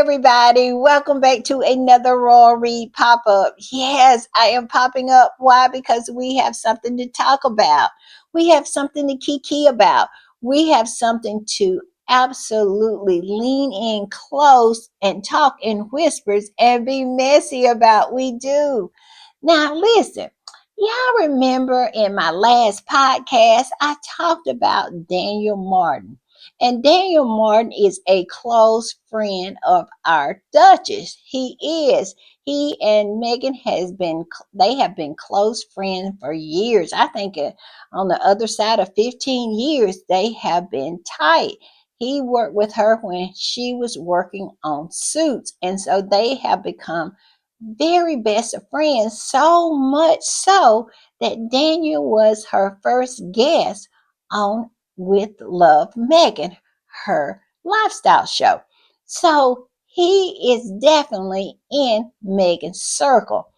everybody. Welcome back to another Raw Read pop up. Yes, I am popping up. Why? Because we have something to talk about. We have something to kiki about. We have something to absolutely lean in close and talk in whispers and be messy about. We do. Now, listen, y'all remember in my last podcast, I talked about Daniel Martin. And Daniel Martin is a close friend of our Duchess. He is. He and Megan they have been close friends for years. I think on the other side of 15 years, they have been tight. He worked with her when she was working on Suits. And so they have become very best of friends, so much so that Daniel was her first guest on With Love Megan, her lifestyle show. So he is definitely in Megan's circle.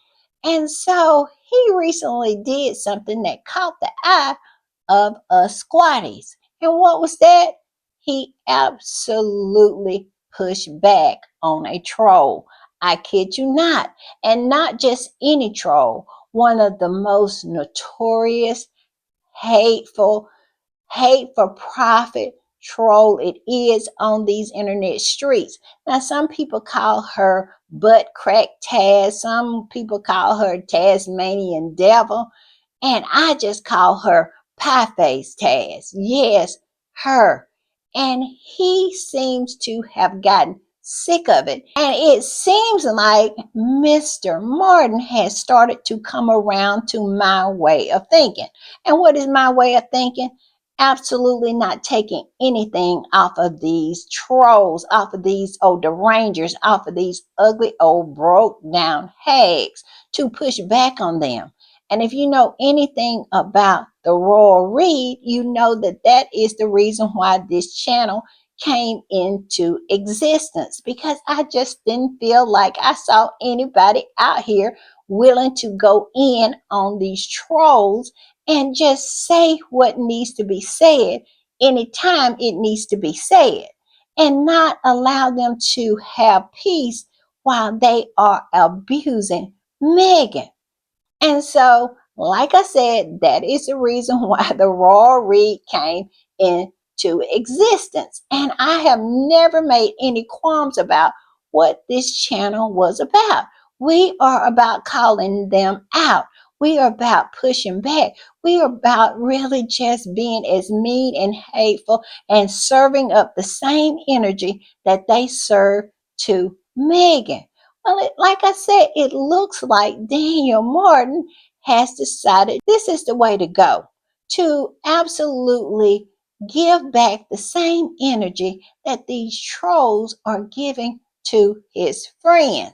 And so he recently did something that caught the eye of us squatties. And what was that? He absolutely pushed back on a troll. I kid you not. And not just any troll, one of the most notorious, hateful, hate for profit troll it is on these internet streets. Now, some people call her butt crack Taz, some people call her Tasmanian devil, and I just call her pie face Taz. Yes, her. And he seems to have gotten sick of it. And it seems like Mr. Martin has started to come around to my way of thinking. And what is my way of thinking? Absolutely not taking anything off of these trolls, off of these old derangers, off of these ugly old broke down hags to push back on them. And if you know anything about the Royal Read, you know that that is the reason why this channel came into existence, because I just didn't feel like I saw anybody out here willing to go in on these trolls and just say what needs to be said anytime it needs to be said, and not allow them to have peace while they are abusing Megan. And so, like I said, that is the reason why the Raw Read came into existence. And I have never made any qualms about what this channel was about. We are about calling them out. We are about pushing back. We are about really just being as mean and hateful and serving up the same energy that they serve to Megan. Well, like I said, it looks like Daniel Martin has decided this is the way to go, to absolutely give back the same energy that these trolls are giving to his friend.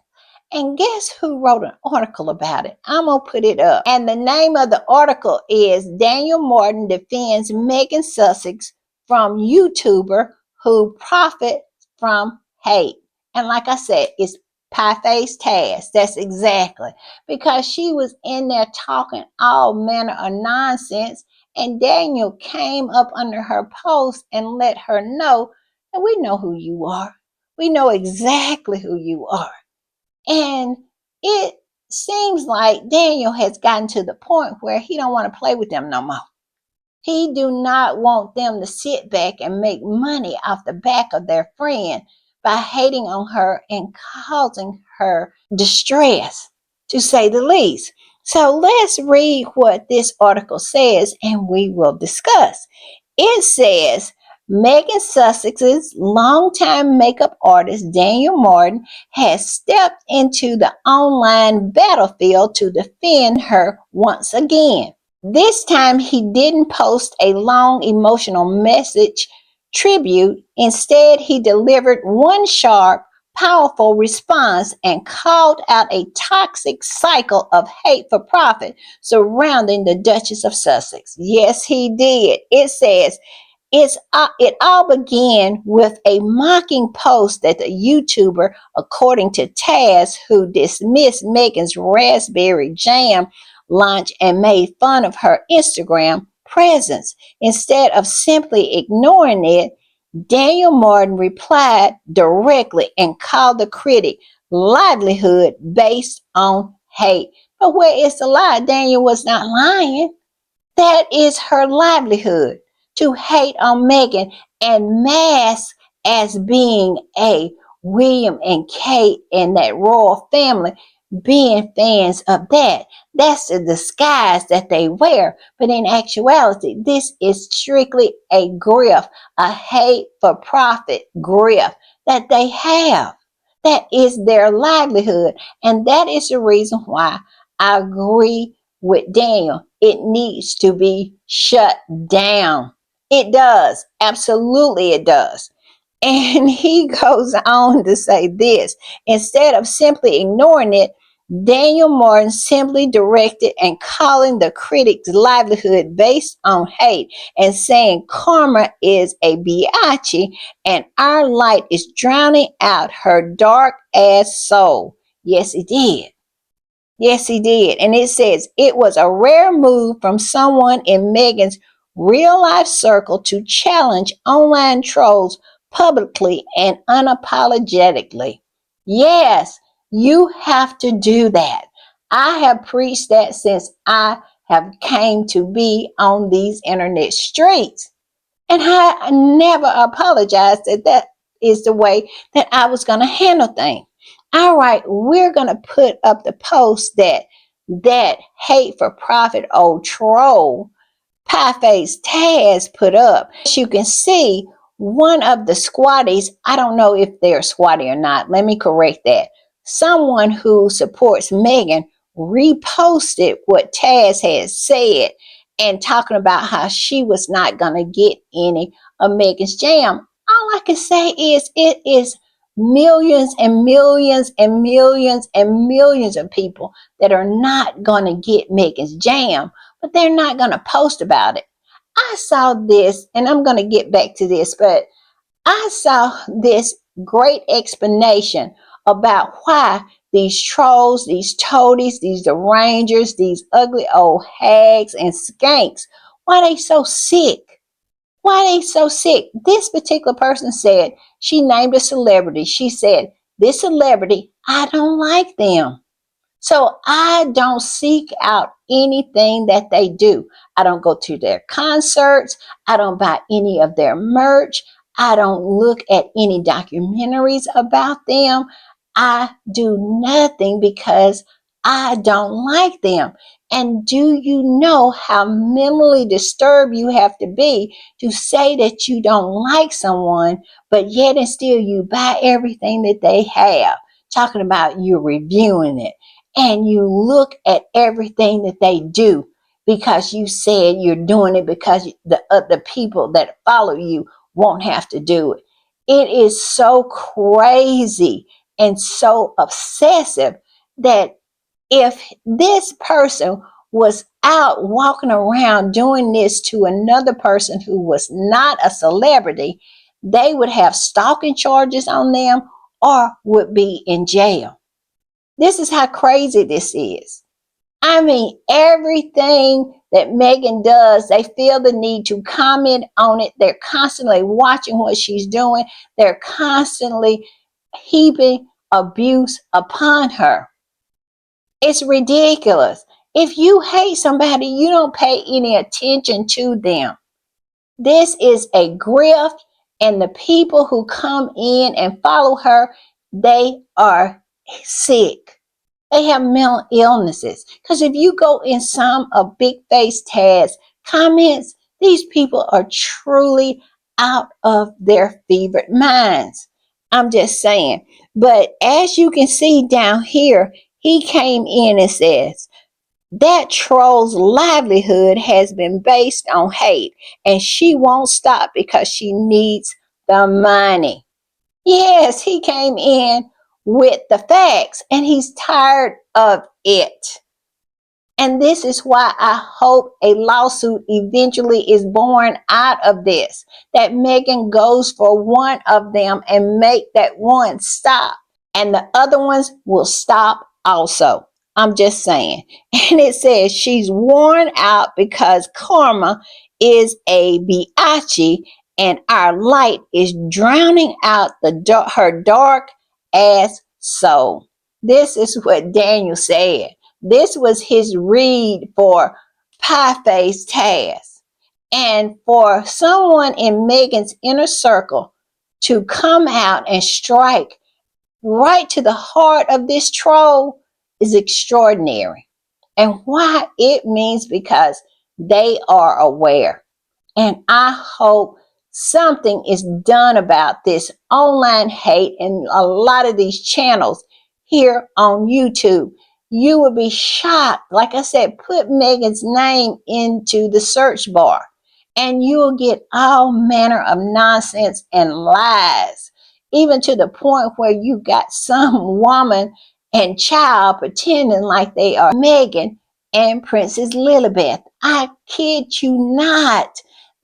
And guess who wrote an article about it? I'm going to put it up. And the name of the article is Daniel Martin Defends Megan Sussex from YouTuber Who Profit from Hate. And like I said, it's pie face Taz. That's exactly, because she was in there talking all manner of nonsense, and Daniel came up under her post and let her know that we know who you are. We know exactly who you are. And it seems like Daniel has gotten to the point where he don't want to play with them no more. He do not want them to sit back and make money off the back of their friend by hating on her and causing her distress, to say the least. So let's read what this article says and we will discuss. It says, Megan Sussex's longtime makeup artist Daniel Martin has stepped into the online battlefield to defend her once again. This time he didn't post a long emotional message tribute. Instead, he delivered one sharp, powerful response and called out a toxic cycle of hate for profit surrounding the Duchess of Sussex. Yes, he did. It says, it all began with a mocking post that the YouTuber, according to Taz, who dismissed Megan's raspberry jam launch and made fun of her Instagram presence. Instead of simply ignoring it, Daniel Martin replied directly and called the critic livelihood based on hate. But where is the lie? Daniel was not lying. That is her livelihood, to hate on Meghan and mask as being a William and Kate and that royal family, being fans of that. That's the disguise that they wear. But in actuality, this is strictly a grift, a hate for profit grift that they have. That is their livelihood. And that is the reason why I agree with Daniel. It needs to be shut down. It does. Absolutely, it does. And he goes on to say this: instead of simply ignoring it, Daniel Martin simply directed and calling the critic's livelihood based on hate and saying karma is a biatch and our light is drowning out her dark ass soul. Yes, it did. Yes, he did. And it says it was a rare move from someone in Meghan's real life circle to challenge online trolls publicly and unapologetically. Yes, you have to do that. I have preached that since I have came to be on these internet streets. And I never apologized that that is the way that I was going to handle things. All right, we're going to put up the post that hate for profit old troll Pieface Taz put up. As you can see, one of the squatties, I don't know if they're squatty or not. Let me correct that. Someone who supports Meghan reposted what Taz had said and talking about how she was not going to get any of Meghan's jam. All I can say is it is millions and millions and millions and millions of people that are not going to get Meghan's jam, but they're not going to post about it. I saw this, and I'm going to get back to this, but I saw this great explanation about why these trolls, these toadies, these derangers, these ugly old hags and skanks, why they so sick. Why they so sick? This particular person said, she named a celebrity. She said, this celebrity, I don't like them. So I don't seek out anything that they do. I don't go to their concerts. I don't buy any of their merch. I don't look at any documentaries about them. I do nothing because I don't like them. And do you know how mentally disturbed you have to be to say that you don't like someone, but yet and still you buy everything that they have? Talking about you reviewing it and you look at everything that they do because you said you're doing it because the people that follow you won't have to do it. It is so crazy and so obsessive that if this person was out walking around doing this to another person who was not a celebrity, they would have stalking charges on them or would be in jail. This is how crazy this is. I mean, everything that Meghan does, they feel the need to comment on it. They're constantly watching what she's doing. They're constantly heaping abuse upon her. It's ridiculous. If you hate somebody, you don't pay any attention to them. This is a grift, and the people who come in and follow her, they are sick. They have mental illnesses. Because if you go in some of Big Face Tad's comments, these people are truly out of their fevered minds. I'm just saying. But as you can see down here, he came in and says, that troll's livelihood has been based on hate, and she won't stop because she needs the money. Yes, he came in with the facts and he's tired of it. And this is why I hope a lawsuit eventually is born out of this, that Meghan goes for one of them and make that one stop, and the other ones will stop also. I'm just saying. And it says she's worn out because karma is a biatch and our light is drowning out her dark ass soul. This is what Daniel said. This was his read for Pie Face Taz. And for someone in Megan's inner circle to come out and strike right to the heart of this troll is extraordinary. And why it means because they are aware. And I hope something is done about this online hate and a lot of these channels here on YouTube. You will be shocked. Like I said, put Megan's name into the search bar and you will get all manner of nonsense and lies, even to the point where you got some woman and child pretending like they are Megan and Princess Lilibeth. I kid you not.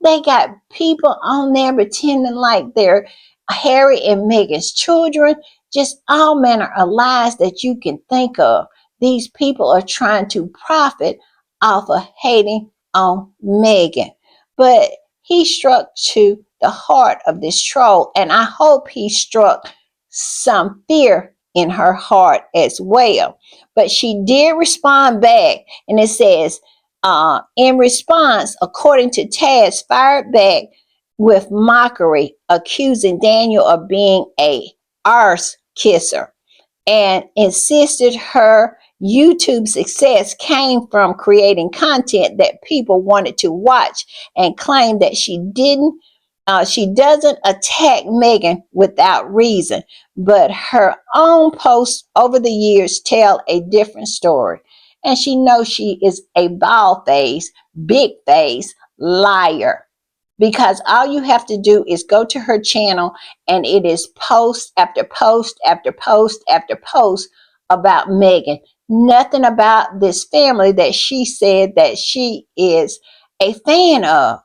They got people on there pretending like they're Harry and Meghan's children, just all manner of lies that you can think of. These people are trying to profit off of hating on Meghan. But he struck to the heart of this troll, and I hope he struck some fear in her heart as well. But she did respond back, and it says, in response, according to Taz, fired back with mockery, accusing Daniel of being a arse kisser and insisted her YouTube success came from creating content that people wanted to watch and claimed that she doesn't attack Megan without reason, but her own posts over the years tell a different story. And she knows she is a bald face, big face liar. Because all you have to do is go to her channel and it is post after post after post after post about Megan. Nothing about this family that she said that she is a fan of.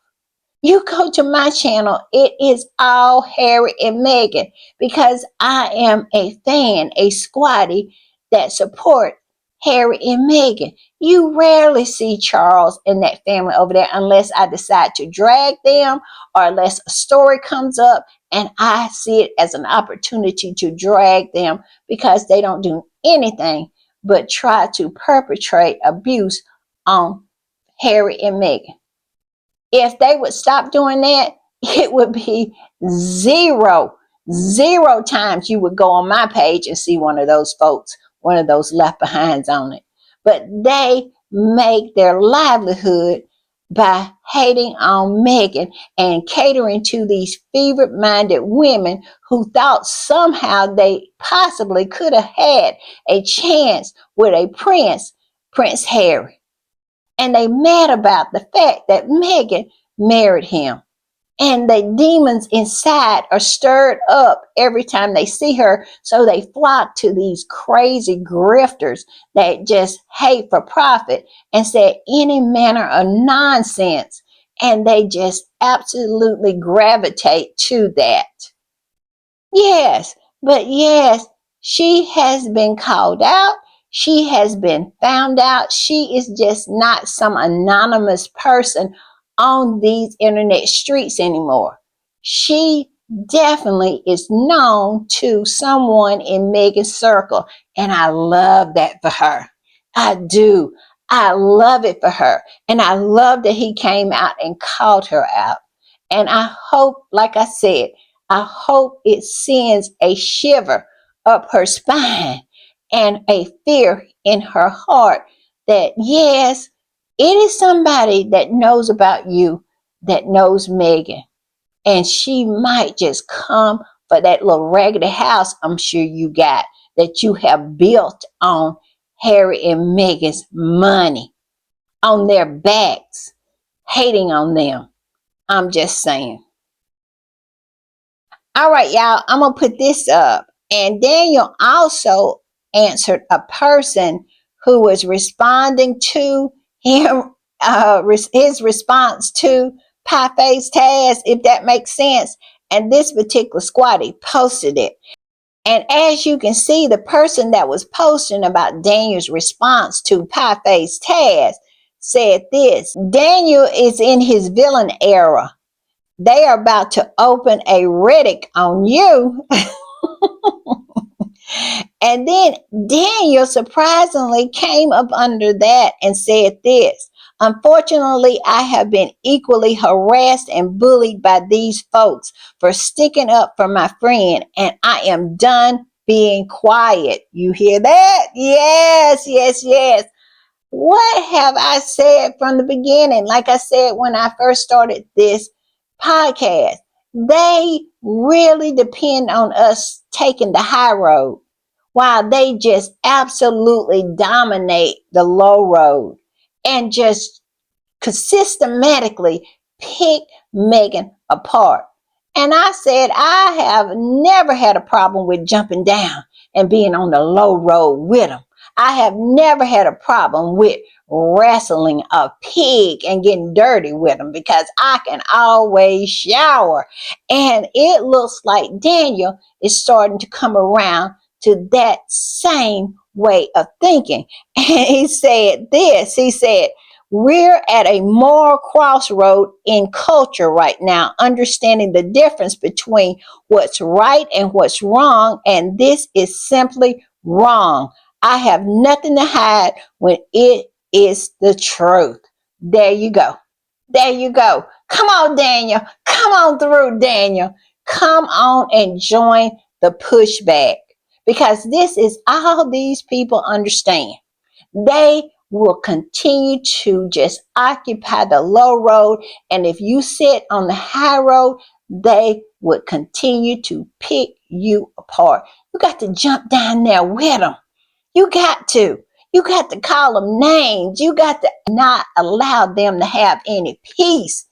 You go to my channel, it is all Harry and Meghan because I am a fan, a squatty that support Harry and Meghan. You rarely see Charles and that family over there unless I decide to drag them or unless a story comes up and I see it as an opportunity to drag them because they don't do anything but try to perpetrate abuse on Harry and Meghan. If they would stop doing that, it would be zero times you would go on my page and see one of those folks, one of those left behinds on it. But they make their livelihood by hating on Megan and catering to these fevered-minded women who thought somehow they possibly could have had a chance with a prince, Prince Harry. And they mad about the fact that Megan married him. And the demons inside are stirred up every time they see her. So they flock to these crazy grifters that just hate for profit and say any manner of nonsense. And they just absolutely gravitate to that. Yes, but yes, she has been called out. She has been found out. She is just not some anonymous person on these internet streets anymore. She definitely is known to someone in Megan's circle, and I love that for her. I do. I love it for her. And I love that he came out and called her out. And I hope, like I said, I hope it sends a shiver up her spine and a fear in her heart that, yes, it is somebody that knows about you, that knows Megan. And she might just come for that little raggedy house I'm sure you got that you have built on Harry and Megan's money, on their backs, hating on them. I'm just saying. All right, y'all, I'm going to put this up. And Daniel also answered a person who was responding to him, his response to Pie Face Taz, if that makes sense. And this particular squatty posted it. And as you can see, the person that was posting about Daniel's response to Pie Face Taz said this: Daniel is in his villain era They are about to open a Riddick on you. And then Daniel surprisingly came up under that and said this: unfortunately, I have been equally harassed and bullied by these folks for sticking up for my friend, and I am done being quiet. You hear that? Yes, yes, yes. What have I said from the beginning? Like I said when I first started this podcast, they really depend on us taking the high road while they just absolutely dominate the low road and just could systematically pick Megan apart. And I said, I have never had a problem with jumping down and being on the low road with them. I have never had a problem with wrestling a pig and getting dirty with them because I can always shower. And it looks like Daniel is starting to come around to that same way of thinking. And he said this, he said, we're at a moral crossroad in culture right now, understanding the difference between what's right and what's wrong, and this is simply wrong. I have nothing to hide when it is the truth. There you go. There you go. Come on, Daniel. Come on through, Daniel. Come on and join the pushback because this is all these people understand. They will continue to just occupy the low road. And if you sit on the high road, they would continue to pick you apart. You got to jump down there with them. You got to. You got to call them names. You got to not allow them to have any peace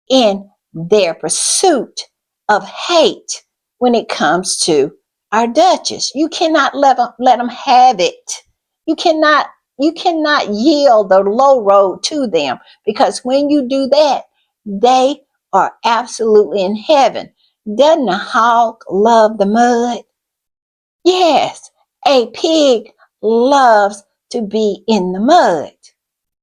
in their pursuit of hate when it comes to our Duchess. You cannot let them have it. You cannot you cannot yield the low road to them because when you do that, they are absolutely in heaven. Doesn't a hog love the mud? Yes, a pig loves to be in the mud.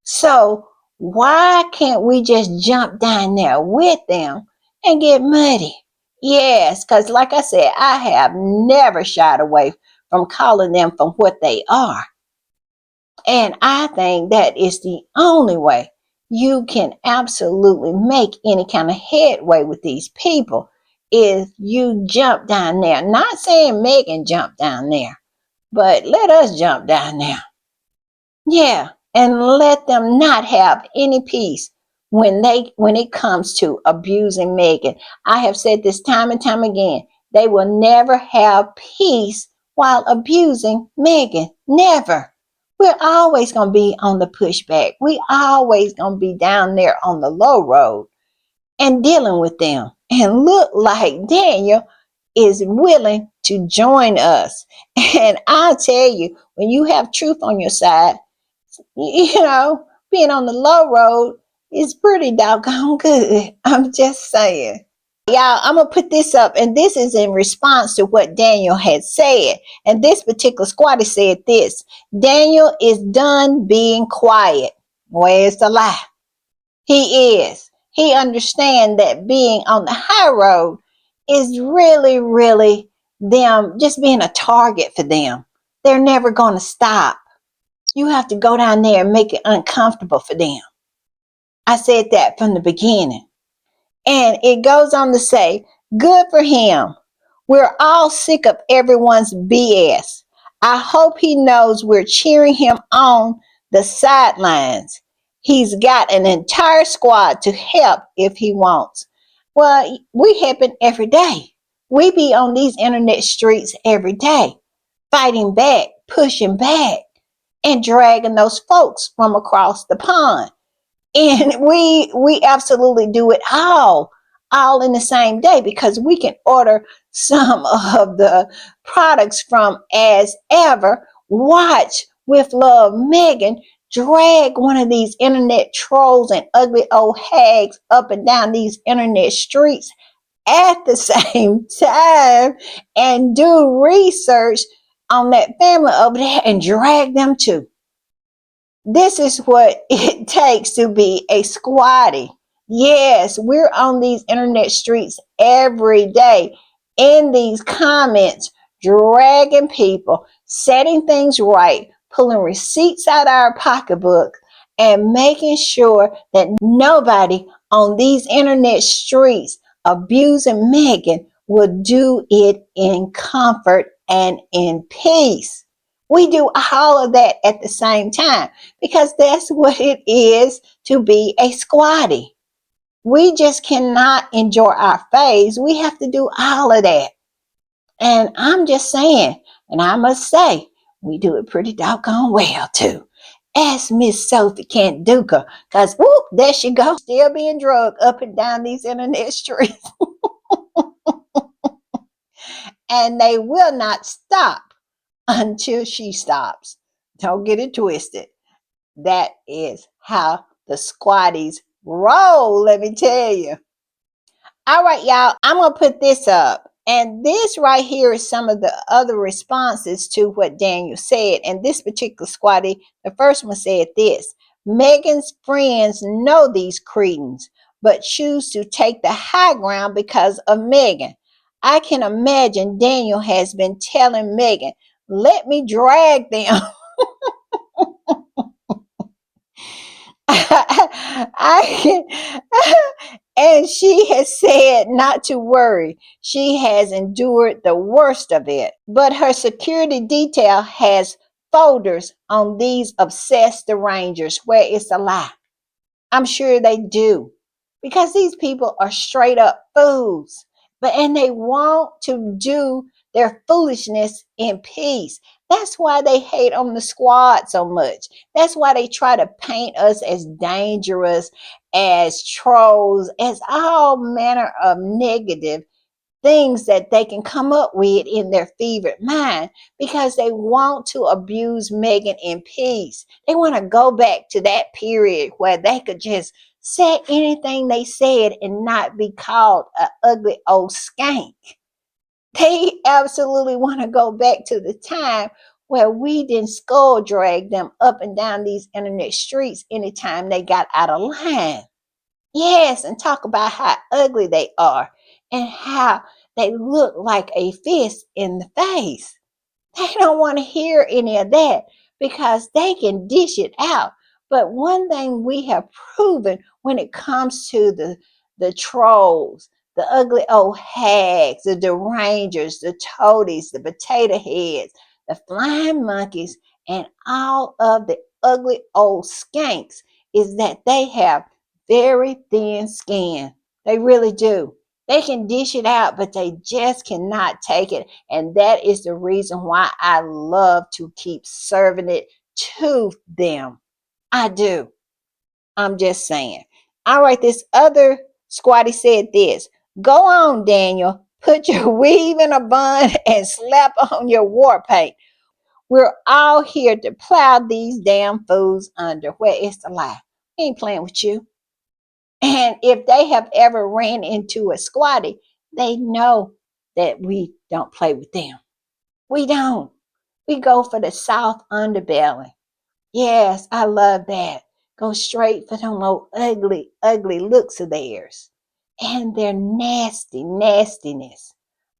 So why can't we just jump down there with them and get muddy? Yes, because like I said, I have never shied away from calling them from what they are. And I think that is the only way you can absolutely make any kind of headway with these people is you jump down there. Not saying Megan jump down there, but let us jump down there. Yeah, and let them not have any peace when it comes to abusing Megan. I have said this time and time again. They will never have peace while abusing Megan. Never. We're always going to be on the pushback. We always going to be down there on the low road and dealing with them. And look like Daniel is willing to join us. And I tell you, when you have truth on your side, you know, being on the low road is pretty doggone good. I'm just saying. Y'all, I'm going to put this up, and this is in response to what Daniel had said. And this particular squatter said this: Daniel is done being quiet. Where's the lie? He is. He understands that being on the high road is really, really them just being a target for them. They're never going to stop. You have to go down there and make it uncomfortable for them. I said that from the beginning. And it goes on to say, good for him. We're all sick of everyone's BS. I hope he knows we're cheering him on the sidelines. He's got an entire squad to help if he wants. Well, we happen every day. We be on these internet streets every day, fighting back, pushing back, and dragging those folks from across the pond. And we absolutely do it all in the same day because we can order some of the products from As Ever. Watch with Love Megan drag one of these internet trolls and ugly old hags up and down these internet streets at the same time and do research on that family over there and drag them too. This is what it takes to be a squatty. Yes, we're on these internet streets every day in these comments, dragging people, setting things right, pulling receipts out of our pocketbook, and making sure that nobody on these internet streets abusing Megan will do it in comfort and in peace. We do all of that at the same time because that's what it is to be a squatty. We just cannot enjoy our phase. We have to do all of that. And I'm just saying, and I must say, we do it pretty doggone well too. Ask Miss Sophie Canduka, because whoop, there she goes, still being drugged up and down these internet streets. And they will not stop until she stops. Don't get it twisted. That is how the squatties roll, let me tell you. All right, y'all, I'm going to put this up. And this right here is some of the other responses to what Daniel said. And this particular squatty, the first one said this: Megan's friends know these cretins, but choose to take the high ground because of Megan. I can imagine Daniel has been telling Megan, let me drag them. I, and she has said not to worry. She has endured the worst of it. But her security detail has folders on these obsessed arrangers where it's a lie. I'm sure they do. Because these people are straight up fools. And they want to do their foolishness in peace. That's why they hate on the squad so much. That's why they try to paint us as dangerous, as trolls, as all manner of negative things that they can come up with in their fevered mind because they want to abuse Megan in peace. They want to go back to that period where they could just say anything they said and not be called an ugly old skank. They absolutely want to go back to the time where we didn't skull drag them up and down these internet streets anytime they got out of line. Yes, and talk about how ugly they are and how they look like a fist in the face. They don't want to hear any of that because they can dish it out. But one thing we have proven when it comes to the trolls, the ugly old hags, the derangers, the toadies, the potato heads, the flying monkeys, and all of the ugly old skanks is that they have very thin skin. They really do. They can dish it out, but they just cannot take it. And that is the reason why I love to keep serving it to them. I do. I'm just saying. All right, this other squatty said this: Go on, Daniel. Put your weave in a bun and slap on your war paint. We're all here to plow these damn fools under. Where is the lie? I ain't playing with you. And if they have ever ran into a squatty, they know that we don't play with them. We don't. We go for the soft underbelly. Yes, I love that. Go straight for them old ugly, ugly looks of theirs. And their nasty nastiness.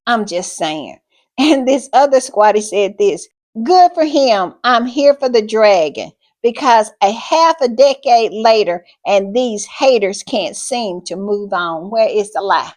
I'm just saying. And this other squatty said this: Good for him. I'm here for the dragon. Because a half a decade later, and these haters can't seem to move on. Where is the lie?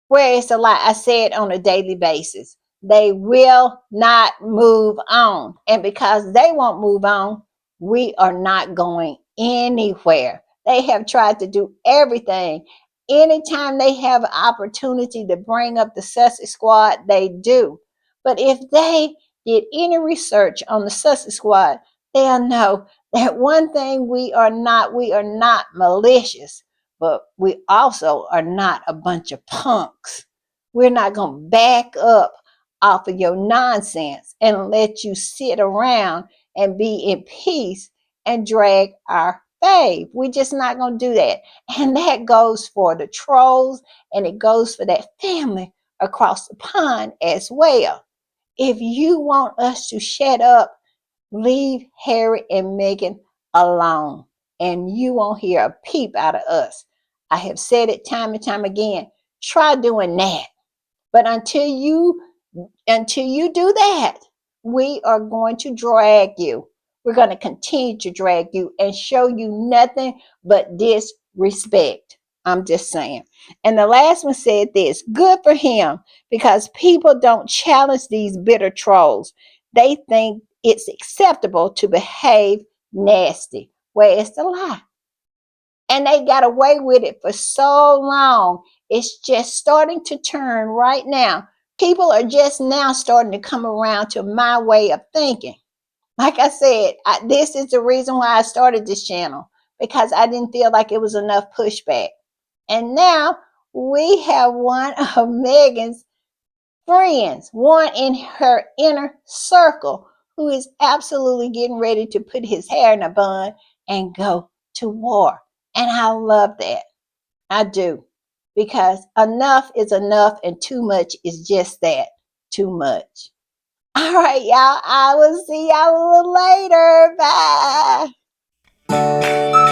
Where is the lie? I say it on a daily basis. They will not move on. And because they won't move on, we are not going anywhere. They have tried to do everything. Anytime they have an opportunity to bring up the Sussex squad, they do. But if they did any research on the Sussex squad, they'll know that one thing we are not malicious, but we also are not a bunch of punks. We're not going to back up off of your nonsense and let you sit around and be in peace and drag our fave. We're just not going to do that. And that goes for the trolls and it goes for that family across the pond as well. If you want us to shut up, leave Harry and Meghan alone, and you won't hear a peep out of us. I have said it time and time again. Try doing that. But until you do that, we are going to drag you. We're going to continue to drag you and show you nothing but disrespect. I'm just saying. And the last one said this, good for him, because people don't challenge these bitter trolls. They think it's acceptable to behave nasty. Where it's the lie. And they got away with it for so long. It's just starting to turn right now. People are just now starting to come around to my way of thinking. Like I said, this is the reason why I started this channel, because I didn't feel like it was enough pushback. And now we have one of Megan's friends, one in her inner circle, who is absolutely getting ready to put his hair in a bun and go to war. And I love that. I do. Because enough is enough and too much is just that, too much. All right, y'all. I will see y'all a little later. Bye.